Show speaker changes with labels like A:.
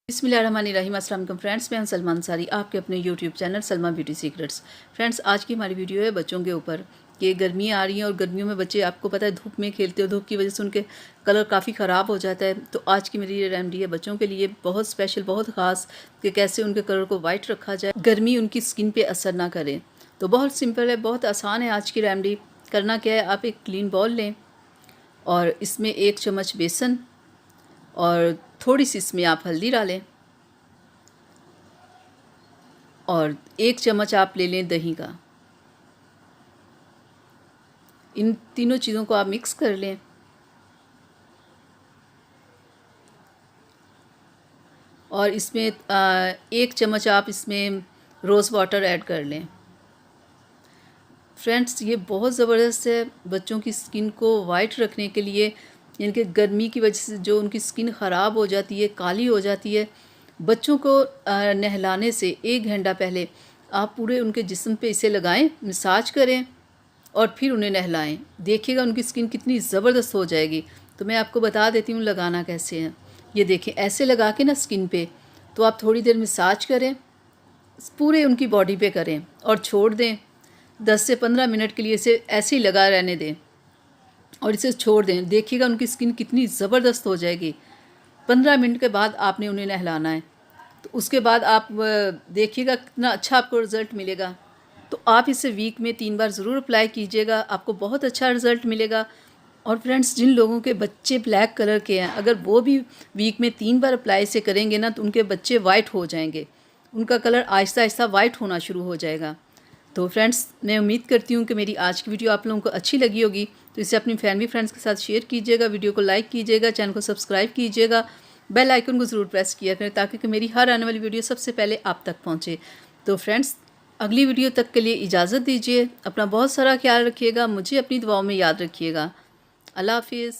A: बिस्मिल्लाहिर्रहमानिर्रहीम। अस्सलाम वालेकुम फ्रेंड्स, मैं हूं सलमा अंसारी, आपके अपने YouTube channel Salma beauty secrets. Friends, आज की हमारी वीडियो है बच्चों के ऊपर कि गर्मियाँ आ रही हैं और गर्मियों में बच्चे, आपको पता है, धूप में खेलते हो, धूप की वजह से उनके कलर काफ़ी ख़राब हो जाता है। तो आज की मेरी ये रेमेडी है बच्चों के लिए बहुत स्पेशल, बहुत ख़ास, कि कैसे उनके कलर को वाइट रखा जाए, गर्मी उनकी स्किन पर असर ना करे। तो बहुत सिंपल है, बहुत आसान है आज की रेमेडी। करना क्या है, आप एक क्लीन बाउल लें और इसमें 1 चम्मच बेसन और थोड़ी सी इसमें आप हल्दी डालें और 1 चम्मच आप ले लें दही का। इन तीनों चीज़ों को आप मिक्स कर लें और इसमें 1 चम्मच आप इसमें रोज़ वाटर ऐड कर लें। फ्रेंड्स, ये बहुत ज़बरदस्त है बच्चों की स्किन को वाइट रखने के लिए। इनके गर्मी की वजह से जो उनकी स्किन ख़राब हो जाती है, काली हो जाती है, बच्चों को नहलाने से 1 घंटा पहले आप पूरे उनके जिस्म पे इसे लगाएं, मसाज करें और फिर उन्हें नहलाएं। देखिएगा उनकी स्किन कितनी ज़बरदस्त हो जाएगी। तो मैं आपको बता देती हूँ लगाना कैसे है। ये देखें, ऐसे लगा के ना स्किन पे, तो आप थोड़ी देर मसाज करें, पूरे उनकी बॉडी पे करें और छोड़ दें। 10 से 15 मिनट के लिए इसे ऐसे ही लगा रहने दें और इसे छोड़ दें। देखिएगा उनकी स्किन कितनी ज़बरदस्त हो जाएगी। 15 मिनट के बाद आपने उन्हें नहलाना है। तो उसके बाद आप देखिएगा कितना अच्छा आपको रिज़ल्ट मिलेगा। तो आप इसे वीक में 3 बार ज़रूर अप्लाई कीजिएगा, आपको बहुत अच्छा रिज़ल्ट मिलेगा। और फ्रेंड्स, जिन लोगों के बच्चे ब्लैक कलर के हैं, अगर वो भी वीक में 3 बार अप्लाई से करेंगे ना, तो उनके बच्चे वाइट हो जाएंगे, उनका कलर आहिस्ता आहिस्ता वाइट होना शुरू हो जाएगा। तो फ्रेंड्स, मैं उम्मीद करती हूँ कि मेरी आज की वीडियो आप लोगों को अच्छी लगी होगी। तो इसे अपनी फैमिली फ्रेंड्स के साथ शेयर कीजिएगा, वीडियो को लाइक कीजिएगा, चैनल को सब्सक्राइब कीजिएगा, बेल आइकन को ज़रूर प्रेस किया करें ताकि कि मेरी हर आने वाली वीडियो सबसे पहले आप तक पहुँचे। तो फ्रेंड्स, अगली वीडियो तक के लिए इजाज़त दीजिए। अपना बहुत सारा ख्याल रखिएगा, मुझे अपनी दुआओं में याद रखिएगा। अल्लाह हाफिज़।